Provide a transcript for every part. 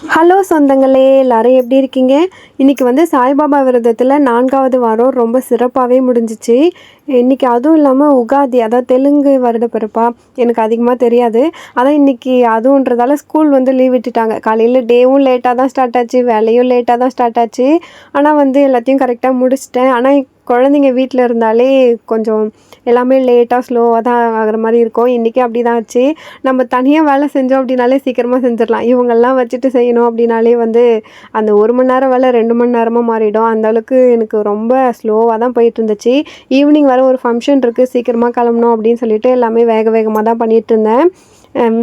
Hello சொந்தங்களே, எல்லாரும் எப்படி இருக்கீங்க? இன்றைக்கி வந்து சாய்பாபா விரதத்தில் 4வது வாரம் ரொம்ப சிறப்பாகவே முடிஞ்சிச்சு. இன்றைக்கி அதுவும் இல்லாமல் உகாதி, அதாவது தெலுங்கு வருட பிறப்பா, எனக்கு அதிகமாக தெரியாது. அதான் இன்றைக்கி அதுன்றதால ஸ்கூல் வந்து லீவ் விட்டுட்டாங்க. காலையில் டேவும் லேட்டாக தான் ஸ்டார்ட் ஆச்சு, வேலையும் லேட்டாக தான் ஸ்டார்ட் ஆச்சு. ஆனால் வந்து எல்லாத்தையும் கரெக்டாக முடிச்சிட்டேன். ஆனால் குழந்தைங்க வீட்டில் இருந்தாலே கொஞ்சம் எல்லாமே லேட்டாக ஸ்லோவாக தான் ஆகிற மாதிரி இருக்கும். இன்றைக்கி அப்படி தான் ஆச்சு. நம்ம தனியாக வேலை செஞ்சோம் அப்படின்னாலே சீக்கிரமாக செஞ்சிடலாம். இவங்கெல்லாம் வச்சுட்டு செய்யணும் அப்படின்னாலே வந்து அந்த 1 மணி நேரம் வேலை 2 மணி நேரமாக மாறிடும். அந்தளவுக்கு எனக்கு ரொம்ப ஸ்லோவாக தான் போயிட்டு இருந்துச்சு. ஈவினிங் வர ஒரு ஃபங்க்ஷன் இருக்குது, சீக்கிரமாக கிளம்பணும் அப்படின்னு சொல்லிட்டு எல்லாமே வேக வேகமாக தான் பண்ணிகிட்டு இருந்தேன்.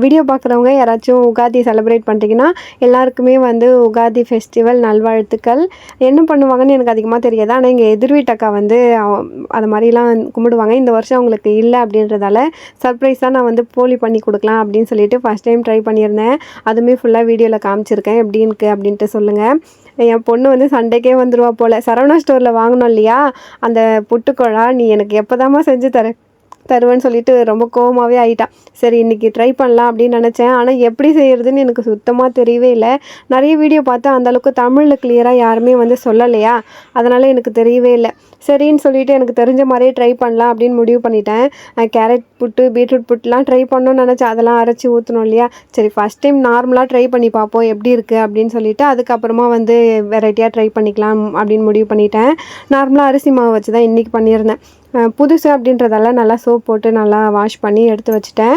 வீடியோ பார்க்குறவங்க யாராச்சும் உகாதி செலிப்ரேட் பண்ணுறீங்கன்னா எல்லாருக்குமே வந்து உகாதி ஃபெஸ்டிவல் நல்வாழ்த்துக்கள். என்ன பண்ணுவாங்கன்னு எனக்கு அதிகமாக தெரியாது. ஆனால் எங்கள் எதிர் வீட்டு அக்கா வந்து அது மாதிரிலாம் கும்பிடுவாங்க. இந்த வருஷம் அவங்களுக்கு இல்லை அப்படின்றதால சர்ப்ரைஸாக நான் வந்து போலி பண்ணி கொடுக்கலாம் அப்படின்னு சொல்லிட்டு ஃபஸ்ட் டைம் ட்ரை பண்ணியிருந்தேன். அதுவுமே ஃபுல்லாக வீடியோவில் காமிச்சிருக்கேன். எப்படி இருக்குது அப்படின்ட்டு சொல்லுங்கள். என் பொண்ணு வந்து சண்டைக்கே வந்துடுவா போல். சரவணா ஸ்டோரில் வாங்கினோம் இல்லையா அந்த புட்டுக்குழா, நீ எனக்கு எப்போதாம்மா செஞ்சு தருவேன்னு சொல்லிட்டு ரொம்ப கோவமாகவே ஆகிட்டா. சரி இன்றைக்கி ட்ரை பண்ணலாம் அப்படின்னு நினச்சேன். ஆனால் எப்படி செய்கிறதுன்னு எனக்கு சுத்தமாக தெரியவே இல்லை. நிறைய வீடியோ பார்த்தா அந்தளவுக்கு தமிழில் கிளியராக யாருமே வந்து சொல்லலையா, அதனால் எனக்கு தெரியவே இல்லை. சரின்னு சொல்லிவிட்டு எனக்கு தெரிஞ்ச மாதிரியே ட்ரை பண்ணலாம் அப்படின்னு முடிவு பண்ணிட்டேன். கேரட் புட்டு, பீட்ரூட் புட்டுலாம் ட்ரை பண்ணணும்னு நினச்சேன். அதெல்லாம் அரைச்சி ஊற்றணும் இல்லையா. சரி ஃபஸ்ட் டைம் நார்மலாக ட்ரை பண்ணி பார்ப்போம் எப்படி இருக்குது அப்படின்னு சொல்லிவிட்டு அதுக்கப்புறமா வந்து வெரைட்டியாக ட்ரை பண்ணிக்கலாம் அப்படின்னு முடிவு பண்ணிட்டேன். நார்மலாக அரிசி மாவு வச்சு தான் இன்றைக்கி பண்ணியிருந்தேன். புதுசு அப்படின்றதால நல்லா சோப் போட்டு நல்லா வாஷ் பண்ணி எடுத்து வச்சுட்டேன்.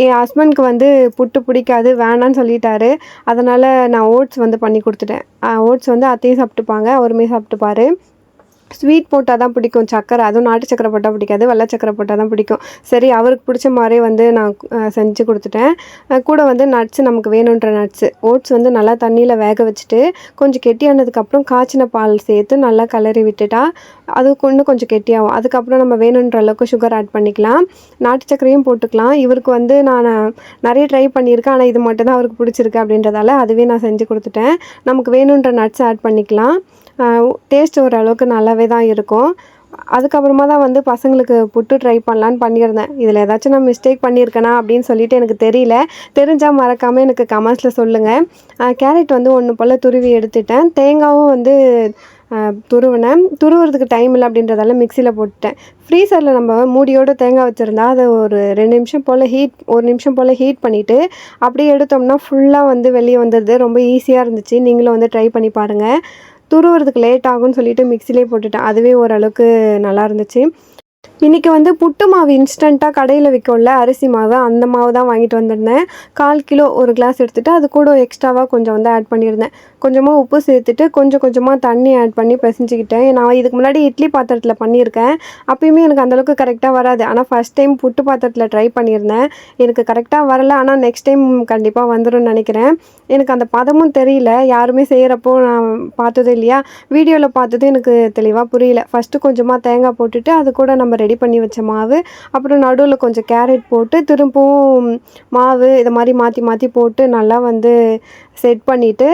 என் ஹஸ்பண்ட்க்கு வந்து புட்டு பிடிக்காது, வேணான்னு சொல்லிட்டாரு. அதனால் நான் ஓட்ஸ் வந்து பண்ணி கொடுத்துட்டேன். ஓட்ஸ் வந்து அத்தையும் சாப்பிட்டுப்பாங்க, அவருமே சாப்பிட்டுப்பாரு. ஸ்வீட் போட்டால் தான் பிடிக்கும், சக்கரை, அதுவும் நாட்டு சக்கரை போட்டால் பிடிக்காது, வெள்ளை சக்கரை போட்டால் தான் பிடிக்கும். சரி அவருக்கு பிடிச்ச மாதிரியே வந்து நான் செஞ்சு கொடுத்துட்டேன். கூட வந்து நட்ஸு, நமக்கு வேணுன்ற நட்ஸு, ஓட்ஸ் வந்து நல்லா தண்ணியில் வேக வச்சுட்டு கொஞ்சம் கெட்டியானதுக்கப்புறம் காய்ச்சின பால் சேர்த்து நல்லா கிளறி விட்டுட்டா அது இன்னும் கொஞ்சம் கெட்டியாகும். அதுக்கப்புறம் நம்ம வேணுன்ற அளவுக்கு சுகர் ஆட் பண்ணிக்கலாம், நாட்டு சக்கரையும் போட்டுக்கலாம். இவருக்கு வந்து நான் நிறைய ட்ரை பண்ணியிருக்கேன், ஆனால் இது மட்டும் தான் அவருக்கு பிடிச்சிருக்கு அப்படின்றதால அதுவே நான் செஞ்சு கொடுத்துட்டேன். நமக்கு வேணுன்ற நட்ஸ் ஆட் பண்ணிக்கலாம். டேஸ்ட் ஓரளவுக்கு நல்லாவே தான் இருக்கும். அதுக்கப்புறமா தான் வந்து பசங்களுக்கு புட்டு ட்ரை பண்ணலான்னு பண்ணியிருந்தேன். இதில் ஏதாச்சும் நான் மிஸ்டேக் பண்ணியிருக்கேனா அப்படின்னு சொல்லிட்டு எனக்கு தெரியல. தெரிஞ்சால் மறக்காமல் எனக்கு கமெண்ட்ஸில் சொல்லுங்கள். கேரட் வந்து ஒன்று போல் துருவி எடுத்துட்டேன். தேங்காயும் வந்து துருவுறதுக்கு டைம் இல்லை அப்படின்றதால மிக்சியில் போட்டுட்டேன். ஃப்ரீசரில் நம்ம மூடியோடு தேங்காய் வச்சுருந்தா அதை ஒரு 2 நிமிஷம் போல் 1 நிமிஷம் போல் ஹீட் பண்ணிவிட்டு அப்படியே எடுத்தோம்னா ஃபுல்லாக வந்து வெளியே வந்துடுது. ரொம்ப ஈஸியாக இருந்துச்சு. நீங்களும் வந்து ட்ரை பண்ணி பாருங்கள். துருவுறதுக்கு லேட் ஆகும்னு சொல்லிட்டு மிக்சிலே போட்டுட்டேன். அதுவே ஓரளவுக்கு நல்லா இருந்துச்சு. இன்றைக்கி வந்து புட்டு மாவு இன்ஸ்டண்ட்டாக கடையில் விற்கும்ல அரிசி மாவு, அந்த மாவு தான் வாங்கிட்டு வந்திருந்தேன். 1/4 கிலோ ஒரு கிளாஸ் எடுத்துகிட்டு அது கூட எக்ஸ்ட்ராவாக கொஞ்சம் வந்து ஆட் பண்ணியிருந்தேன். கொஞ்சமாக உப்பு சேர்த்துட்டு கொஞ்சம் கொஞ்சமாக தண்ணி ஆட் பண்ணி பிசைஞ்சிக்கிட்டேன். நான் இதுக்கு முன்னாடி இட்லி பாத்திரத்தில் பண்ணியிருக்கேன். அப்பயுமே எனக்கு அந்தளவுக்கு கரெக்டாக வராது. ஆனால் ஃபஸ்ட் டைம் புட்டு பாத்திரத்தில் ட்ரை பண்ணியிருந்தேன். எனக்கு கரெக்டாக வரலை. ஆனால் நெக்ஸ்ட் டைம் கண்டிப்பாக வந்துடும்னு நினைக்கிறேன். எனக்கு அந்த பதமும் தெரியல, யாருமே செய்கிறப்போ நான் பார்த்தது இல்லையா, வீடியோவில் பார்த்தது எனக்கு தெளிவாக புரியல. ஃபஸ்ட்டு கொஞ்சமாக தேங்காய் போட்டுட்டு அது கூட நம்ம ரெடி பண்ணி வச்ச மாவு, அப்புறம் நடுவில் கொஞ்சம் கேரட் போட்டு திரும்பவும் மாவு இதை மாதிரி மாற்றி மாற்றி போட்டு நல்லா வந்து செட் பண்ணிவிட்டு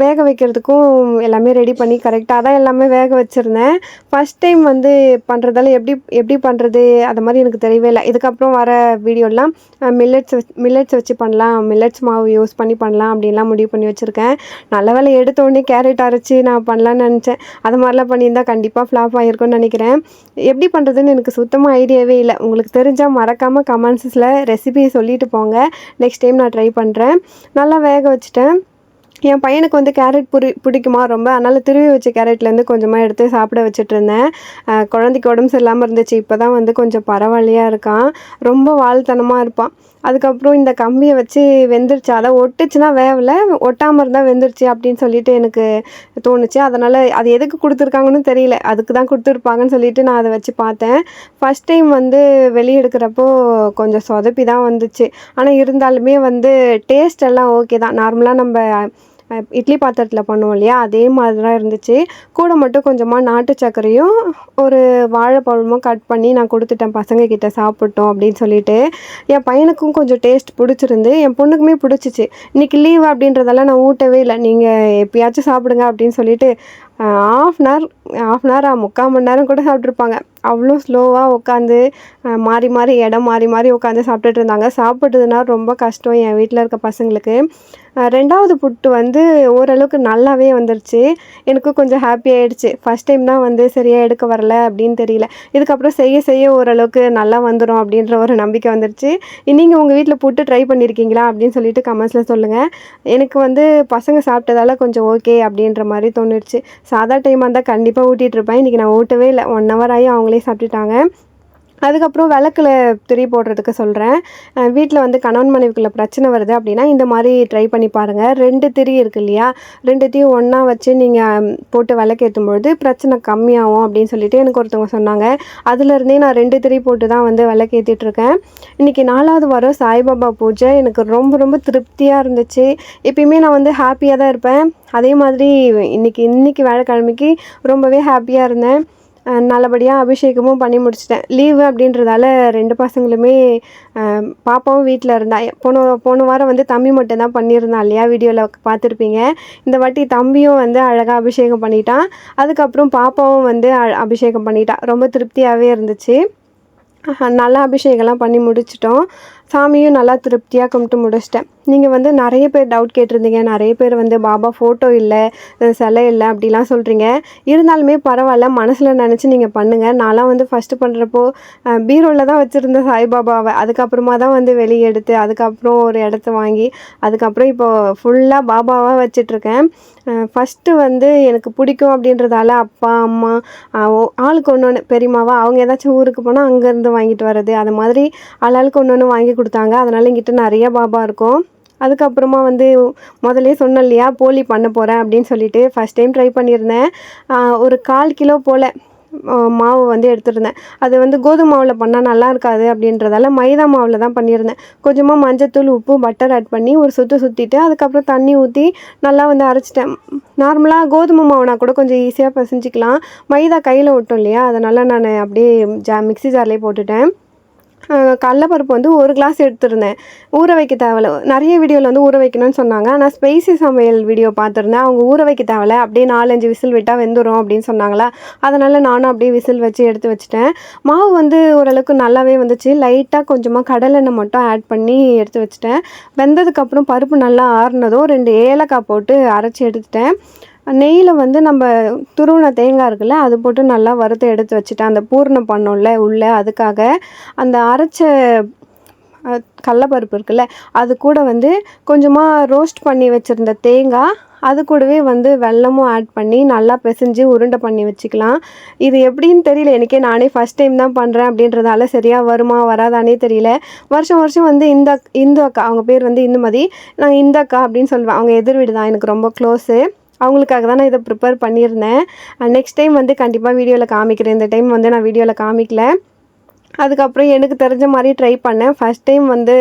வேக வைக்கிறதுக்கும் எல்லாமே ரெடி பண்ணி கரெக்டாக தான் எல்லாமே வேக வச்சுருந்தேன். ஃபஸ்ட் டைம் வந்து பண்ணுறதால எப்படி பண்ணுறது அது மாதிரி எனக்கு தெரியவே இல்லை. இதுக்கப்புறம் வர வீடியோலாம் மில்லட்ஸ் வச்சு பண்ணலாம், மில்லட்ஸ் மாவு யூஸ் பண்ணி பண்ணலாம் அப்படின்லாம் முடிவு பண்ணி வச்சுருக்கேன். நல்ல வேலை எடுத்தோடனே கேரட் அரைச்சி நான் பண்ணலான்னு நினச்சேன். அது மாதிரிலாம் பண்ணியிருந்தால் கண்டிப்பாக ஃப்ளாப் ஆகிருக்கும்னு நினைக்கிறேன். எப்படி பண்ணுறதுன்னு எனக்கு சுத்தமாக ஐடியாவே இல்லை. உங்களுக்கு தெரிஞ்சால் மறக்காமல் கமெண்ட்ஸில் ரெசிபியை சொல்லிட்டு போங்க. நெக்ஸ்ட் டைம் நான் ட்ரை பண்ணுறேன். நல்லா வேக வச்சுட்டேன். என் பையனுக்கு வந்து கேரட் பிடிக்குமா ரொம்ப, அதனால் திருவி வச்ச கேரட்லேருந்து கொஞ்சமாக எடுத்து சாப்பிட வச்சுட்ருந்தேன். குழந்தைக்கு உடம்பு சரியில்லாமல் இருந்துச்சு. இப்போ தான் வந்து கொஞ்சம் பரவாயில்லையாக இருக்கான். ரொம்ப வால்தனமாக இருப்பான். அதுக்கப்புறம் இந்த கம்பியை வச்சு வெந்துருச்சு, அதை ஒட்டுச்சுன்னா வேவலை, ஒட்டாமல் இருந்தால் வெந்துருச்சு அப்படின்னு சொல்லிட்டு எனக்கு தோணுச்சு. அதனால் அது எதுக்கு கொடுத்துருக்காங்கன்னு தெரியல, அதுக்கு தான் கொடுத்துருப்பாங்கன்னு சொல்லிட்டு நான் அதை வச்சு பார்த்தேன். ஃபஸ்ட் டைம் வந்து வெளியே எடுக்கிறப்போ கொஞ்சம் சொதப்பி தான் வந்துச்சு. ஆனால் இருந்தாலுமே வந்து டேஸ்ட் எல்லாம் ஓகே தான். நார்மலாக நம்ம இட்லி பாத்திரத்தில் பண்ணுவோம் இல்லையா, அதே மாதிரி தான் இருந்துச்சு. கூட மட்டும் கொஞ்சமாக நாட்டு சர்க்கரையும் ஒரு வாழைப்பழமும் கட் பண்ணி நான் கொடுத்துட்டேன் பசங்கக்கிட்ட சாப்பிட்டோம் அப்படின்னு சொல்லிட்டு. என் பையனுக்கும் கொஞ்சம் டேஸ்ட் பிடிச்சிருந்து, என் பொண்ணுக்குமே பிடிச்சிச்சு. இன்றைக்கி லீவ் அப்படின்றதால நான் ஊட்டவே இல்லை, நீங்கள் எப்பயாச்சும் சாப்பிடுங்க அப்படின்னு சொல்லிட்டு ஆஃப் அன் ஹவர் 3/4 மணி நேரம் கூட சாப்பிட்ருப்பாங்க. அவ்வளோ ஸ்லோவாக உட்காந்து மாறி மாறி இடம் மாறி மாறி உட்காந்து சாப்பிட்டுட்டு இருந்தாங்க. சாப்பிட்டதுனா ரொம்ப கஷ்டம் என் வீட்டில் இருக்க பசங்களுக்கு. 2வது புட்டு வந்து ஓரளவுக்கு நல்லாவே வந்துருச்சு. எனக்கு கொஞ்சம் ஹாப்பி ஆயிடுச்சு. ஃபர்ஸ்ட் டைம் தான் வந்து சரியா எடுக்க வரல அப்படின்னு தெரியல. இதுக்கப்புறம் செய்ய செய்ய ஓரளவுக்கு நல்லா வந்துரும் அப்படின்ற ஒரு நம்பிக்கை வந்துருச்சு. நீங்க உங்க வீட்ல புட்டு ட்ரை பண்ணியிருக்கீங்களா? அப்படின்னு சொல்லிட்டு கமெண்ட்ஸ்ல சொல்லுங்க. எனக்கு வந்து பசங்க சாப்பிட்டதால கொஞ்சம் ஓகே அப்படின்ற மாரி தோணிடுச்சு. சாதா டைமா இருந்தா கண்டிப்பா ஊட்டிட்டுருப்பேன். இன்னைக்கு நான் ஊட்டவே இல்ல. 1 ஹவர் ஆகி அவங்களே சாப்பிட்டுட்டாங்க. அதுக்கப்புறம் விளக்குல திரி போடுறதுக்கு சொல்கிறேன். வீட்டில் வந்து கணவன் மனைவிக்குள்ள பிரச்சனை வருது அப்படின்னா இந்த மாதிரி ட்ரை பண்ணி பாருங்கள். 2 திரி இருக்கு இல்லையா, 2த்தையும் ஒன்றா வச்சு நீங்கள் போட்டு விளக்கேற்றும்பொழுது பிரச்சனை கம்மியாகும் அப்படின்னு சொல்லிட்டு எனக்கு ஒருத்தவங்க சொன்னாங்க. அதுலேருந்தே நான் 2 திரி போட்டு தான் வந்து விளக்கேற்றிட்டுருக்கேன். இன்றைக்கி 4வது வாரம் சாய்பாபா பூஜை. எனக்கு ரொம்ப ரொம்ப திருப்தியாக இருந்துச்சு. எப்பயுமே நான் வந்து ஹாப்பியாக தான் இருப்பேன். அதே மாதிரி இன்னைக்கு வியாழக்கிழமைக்கு ரொம்பவே ஹாப்பியாக இருந்தேன். நல்லபடியாக அபிஷேகமும் பண்ணி முடிச்சிட்டேன். லீவு அப்படின்றதால 2 பசங்களுமே பாப்பாவும் வீட்டில் இருந்தா. போன வாரம் வந்து தம்பி மட்டும் தான் பண்ணியிருந்தான் இல்லையா, வீடியோவில் பார்த்துருப்பீங்க. இந்த வாட்டி தம்பியும் வந்து அழகாக அபிஷேகம் பண்ணிட்டான். அதுக்கப்புறம் பாப்பாவும் வந்து அபிஷேகம் பண்ணிட்டா. ரொம்ப திருப்தியாகவே இருந்துச்சு. நல்லா அபிஷேகம்லாம் பண்ணி முடிச்சிட்டோம். சாமியும் நல்லா திருப்தியாக கும்பிட்டு முடிச்சிட்டேன். நீங்கள் வந்து நிறைய பேர் டவுட் கேட்டிருந்தீங்க. நிறைய பேர் வந்து பாபா ஃபோட்டோ இல்லை, சிலை இல்லை அப்படிலாம் சொல்கிறீங்க. இருந்தாலுமே பரவாயில்ல, மனசில் நினச்சி நீங்கள் பண்ணுங்கள். நான்லாம் வந்து ஃபஸ்ட்டு பண்ணுறப்போ பீரோவில் தான் வச்சுருந்தேன் சாய்பாபாவை. அதுக்கப்புறமா தான் வந்து வெளியே எடுத்து அதுக்கப்புறம் ஒரு இடத்த வாங்கி அதுக்கப்புறம் இப்போது ஃபுல்லாக பாபாவாக வச்சிட்ருக்கேன். ஃபஸ்ட்டு வந்து எனக்கு பிடிக்கும் அப்படின்றதால அப்பா அம்மா ஆளுக்கு ஒன்று ஒன்று, பெரியம்மாவா அவங்க ஏதாச்சும் ஊருக்கு போனால் அங்கேருந்து வாங்கிட்டு வர்றது, அது மாதிரி ஆளாளுக்கு ஒன்று ஒன்று வாங்கி கொடுத்தாங்க. அதனால் என்கிட்ட நிறைய பாபா இருக்கும். அதுக்கப்புறமா வந்து முதல்லே சொன்னேன் இல்லையா, போலி பண்ண போகிறேன் அப்படின்னு சொல்லிட்டு ஃபஸ்ட் டைம் ட்ரை பண்ணியிருந்தேன். ஒரு 1/4 கிலோ போல் மாவு வந்து எடுத்துருந்தேன். அது வந்து கோதுமை மாவில் பண்ணால் நல்லா இருக்காது அப்படின்றதால மைதா மாவில் தான் பண்ணியிருந்தேன். கொஞ்சமாக மஞ்சத்தூள், உப்பு, பட்டர் ஆட் பண்ணி ஒரு சுற்றிட்டு அதுக்கப்புறம் தண்ணி ஊற்றி நல்லா வந்து அரைச்சிட்டேன். நார்மலாக கோதுமை மாவுனா கூட கொஞ்சம் ஈஸியாக பிசைஞ்சிக்கலாம். மைதா கையில் விட்டோம் இல்லையா, அதனால் நான் அப்படியே மிக்ஸி ஜார்லேயே போட்டுட்டேன். கடலப்பருப்பு வந்து 1 கிளாஸ் எடுத்திருந்தேன். ஊற வைக்க தேவையில்ல. நிறைய வீடியோவில் வந்து ஊற வைக்கணும்னு சொன்னாங்க. ஆனால் ஸ்பைசி சமையல் வீடியோ பார்த்துருந்தேன். அவங்க ஊற வைக்க தேவையில்ல, அப்படியே 4-5 விசில் விட்டால் வெந்துடும் அப்படின்னு சொன்னாங்களா. அதனால் நானும் அப்படியே விசில் வச்சு எடுத்து வச்சுட்டேன். மாவு வந்து ஓரளவுக்கு நல்லாவே வந்துச்சு. லைட்டாக கொஞ்சமாக கடலெண்ணெய் மட்டும் ஆட் பண்ணி எடுத்து வச்சுட்டேன். வெந்ததுக்கப்புறம் பருப்பு நல்லா ஆறுனதும் 2 ஏலக்காய் போட்டு அரைச்சி எடுத்துட்டேன். நெய்யில் வந்து நம்ம துருவின தேங்காய் இருக்குல்ல, அது போட்டு நல்லா வறுத்து எடுத்து வச்சுட்டேன். அந்த பூரணம் பண்ணோம்ல உள்ளே, அதுக்காக அந்த அரைச்ச கடலப்பருப்பு இருக்குல்ல, அது கூட வந்து கொஞ்சமாக ரோஸ்ட் பண்ணி வச்சுருந்த தேங்காய், அது கூடவே வந்து வெல்லமும் ஆட் பண்ணி நல்லா பிசைஞ்சு உருண்டை பண்ணி வச்சுக்கலாம். இது எப்படின்னு தெரியல எனக்கே. நானே ஃபஸ்ட் டைம் தான் பண்ணுறேன் அப்படின்றதால சரியாக வருமா வராதானே தெரியல. வருஷம் வருஷம் வந்து இந்து அக்கா, அவங்க பேர் வந்து இந்துமதி, நான் இந்த அக்கா அப்படின்னு சொல்லுவேன். அவங்க எதிர் வீடு தான், எனக்கு ரொம்ப க்ளோஸு. அவங்களுக்காக தான் நான் இதை ப்ரிப்பேர் பண்ணியிருந்தேன். நெக்ஸ்ட் டைம் வந்து கண்டிப்பாக வீடியோவில் காமிக்கிறேன். இந்த டைம் வந்து நான் வீடியோவில் காமிக்கல. அதுக்கப்புறம் எனக்கு தெரிஞ்ச மாதிரி ட்ரை பண்ணேன். ஃபஸ்ட் டைம் வந்து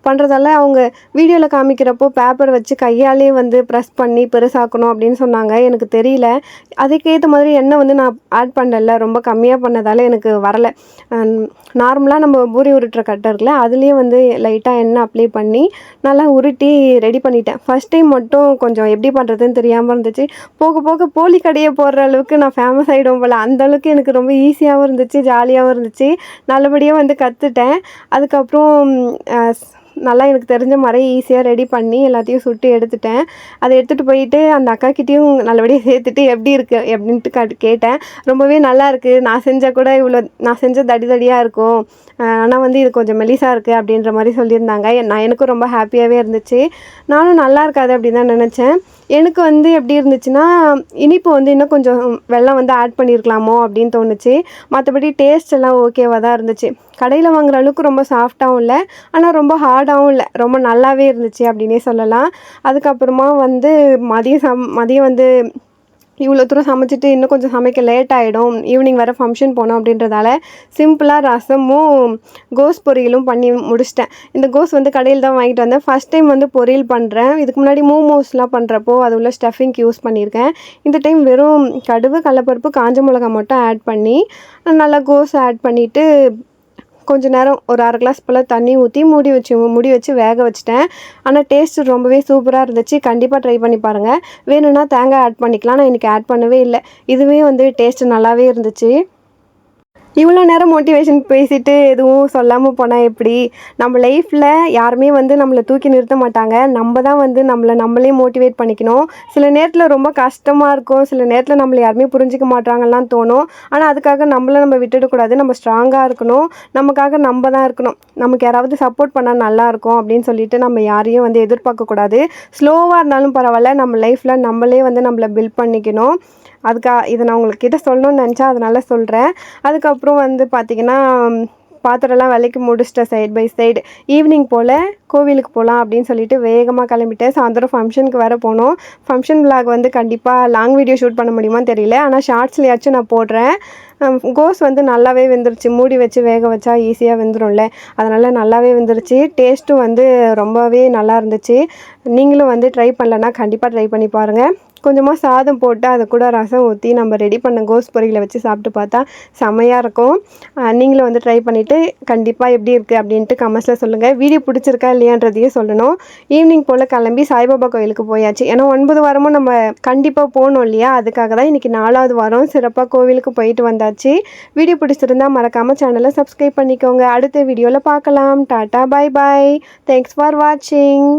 பண்ணுறதால அவங்க வீடியோவில் காமிக்கிறப்போ பேப்பர் வச்சு கையாலே வந்து ப்ரெஸ் பண்ணி பெருசாக்கணும் அப்படின்னு சொன்னாங்க. எனக்கு தெரியல. அதுக்கேற்ற மாதிரி எண்ணெய் வந்து நான் ஆட் பண்ணல, ரொம்ப கம்மியாக பண்ணதால் எனக்கு வரலை. நார்மலாக நம்ம பூரி உருட்டுற கட்டை இருக்குல்ல, அதுலேயே வந்து லைட்டாக எண்ணெய் அப்ளை பண்ணி நல்லா உருட்டி ரெடி பண்ணிட்டேன். ஃபஸ்ட் டைம் மட்டும் கொஞ்சம் எப்படி பண்ணுறதுன்னு தெரியாமல் இருந்துச்சு. போக போக போலி கடையை போடுற அளவுக்கு நான் ஃபேமஸ் ஆகிடும் போல். அந்தளவுக்கு எனக்கு ரொம்ப ஈஸியாகவும் இருந்துச்சு, ஜாலியாகவும் இருந்துச்சு. நல்லபடியாக வந்து கற்றுட்டேன். அதுக்கப்புறம் நல்லா எனக்கு தெரிஞ்ச மாதிரி ஈஸியாக ரெடி பண்ணி எல்லாத்தையும் சுட்டு எடுத்துட்டேன். அதை எடுத்துகிட்டு போயிட்டு அந்த அக்காக்கிட்டேயும் நல்லபடியாக சேர்த்துட்டு எப்படி இருக்குது அப்படின்ட்டு கேட்டேன். ரொம்பவே நல்லா இருக்குது, நான் செஞ்சால் கூட இவ்வளோ நான் செஞ்ச தடியாக இருக்கும், ஆனால் வந்து இது கொஞ்சம் மெலிசாக இருக்குது அப்படின்ற மாதிரி சொல்லியிருந்தாங்க. எனக்கும் ரொம்ப ஹாப்பியாகவே இருந்துச்சு. நானும் நல்லா இருக்காது அப்படின்னு தான் நினச்சேன். எனக்கு வந்து எப்படி இருந்துச்சுன்னா, இனிப்பு வந்து இன்னும் கொஞ்சம் வெல்லம் வந்து ஆட் பண்ணியிருக்கலாமோ அப்படின்னு தோணுச்சு. மற்றபடி டேஸ்ட் எல்லாம் ஓகேவாக தான் இருந்துச்சு. கடையில் வாங்குற அளவுக்கு ரொம்ப சாஃப்டாகவும் இல்லை, ஆனால் ரொம்ப ஹார்டாகவும் இல்லை, ரொம்ப நல்லாவே இருந்துச்சு அப்படின்னே சொல்லலாம். அதுக்கப்புறமா வந்து மதியம் வந்து இவ்வளோ தூரம் சமைச்சிட்டு இன்னும் கொஞ்சம் சமைக்க லேட் ஆகிடும், ஈவினிங் வர ஃபங்க்ஷன் போனோம் அப்படின்றதால சிம்பிளாக ரசமும் கோஸ் பொரியலும் பண்ணி முடிச்சிட்டேன். இந்த கோஸ் வந்து கடையில் தான் வாங்கிட்டு வந்தேன். ஃபஸ்ட் டைம் வந்து பொரியல் பண்ணுறேன். இதுக்கு முன்னாடி மோமோஸ்லாம் பண்ணுறப்போ அது உள்ள ஸ்டஃபிங்க்கு யூஸ் பண்ணியிருக்கேன். இந்த டைம் வெறும் கடுகு, கடலப்பருப்பு, காஞ்ச மிளகா மட்டும் ஆட் பண்ணி நல்லா கோஸ் ஆட் பண்ணிவிட்டு கொஞ்சம் நேரம் ஒரு 1/2 கிளாஸ் போல் தண்ணி ஊற்றி மூடி வச்சு வேக வச்சுட்டேன். ஆனால் டேஸ்ட்டு ரொம்பவே சூப்பராக இருந்துச்சு. கண்டிப்பாக ட்ரை பண்ணி பாருங்கள். வேணும்னா தேங்காய் ஆட் பண்ணிக்கலாம். நான் இன்றைக்கி ஆட் பண்ணவே இல்லை. இதுவே வந்து டேஸ்ட்டு நல்லாவே இருந்துச்சு. இவ்வளோ நேரம் மோட்டிவேஷன் பேசிட்டு எதுவும் சொல்லாமல் போனால் எப்படி? நம்ம லைஃப்பில் யாருமே வந்து நம்மளை தூக்கி நிறுத்த மாட்டாங்க. நம்ம தான் வந்து நம்மளே மோட்டிவேட் பண்ணிக்கணும். சில நேரத்தில் ரொம்ப கஷ்டமாக இருக்கும். சில நேரத்தில் நம்மளை யாருமே புரிஞ்சிக்க மாட்டாங்கலாம் தோணும். ஆனால் அதுக்காக நம்ம விட்டுடக்கூடாது. நம்ம ஸ்ட்ராங்காக இருக்கணும். நமக்காக நம்ம தான் இருக்கணும். நமக்கு யாராவது சப்போர்ட் பண்ணால் நல்லாயிருக்கும் அப்படின்னு சொல்லிட்டு நம்ம யாரையும் வந்து எதிர்பார்க்கக்கூடாது. ஸ்லோவாக இருந்தாலும் பரவாயில்ல, நம்ம லைஃப்பில் நம்மளே வந்து நம்மளை பில்ட் பண்ணிக்கணும். இதை நான் உங்கள்கிட்ட சொல்லணும்னு நினச்சா அதனால சொல்கிறேன். அதுக்கப்புறம் வந்து பார்த்திங்கன்னா, பாத்திரம்லாம் விலைக்கு முடிச்சிட்டேன் சைட் பை சைடு. ஈவினிங் போல் கோவிலுக்கு போகலாம் அப்படின்னு சொல்லிட்டு வேகமாக கிளம்பிட்டேன். சாயந்தரம் ஃபங்க்ஷனுக்கு வேறு போகணும். ஃபங்க்ஷன் விலாக் வந்து கண்டிப்பாக லாங் வீடியோ ஷூட் பண்ண முடியுமான்னு தெரியல. ஆனால் ஷார்ட்ஸ்லையாச்சும் நான் போடுறேன். கோஸ் வந்து நல்லாவே வெந்துருச்சு. மூடி வச்சு வேக வச்சா ஈஸியாக வெந்துரும்ல, அதனால் நல்லாவே வெந்துருச்சு. டேஸ்ட்டும் வந்து ரொம்பவே நல்லா இருந்துச்சு. நீங்களும் வந்து ட்ரை பண்ணலன்னா கண்டிப்பாக ட்ரை பண்ணி பாருங்கள். கொஞ்சமாக சாதம் போட்டு அதை கூட ரசம் ஊற்றி நம்ம ரெடி பண்ண கோஸ் பொரியலை வச்சு சாப்பிட்டு பார்த்தா செம்மையாக இருக்கும். நீங்களும் வந்து ட்ரை பண்ணிவிட்டு கண்டிப்பாக எப்படி இருக்குது அப்படின்ட்டு கமெண்ட்ஸில் சொல்லுங்கள். வீடியோ பிடிச்சிருக்கா இல்லையான்றதையும் சொல்லணும். ஈவினிங் போல் கிளம்பி சாய்பாபா கோயிலுக்கு போயாச்சு. ஏன்னா 9 வாரமும் நம்ம கண்டிப்பாக போகணும் இல்லையா? அதுக்காக தான் இன்றைக்கி 4வது வாரம் சிறப்பாக கோவிலுக்கு போயிட்டு வந்தாச்சு. வீடியோ பிடிச்சிருந்தா மறக்காமல் சேனலை சப்ஸ்கிரைப் பண்ணிக்கோங்க. அடுத்த வீடியோவில் பார்க்கலாம். Tata, bye bye. Thanks for வாட்சிங்.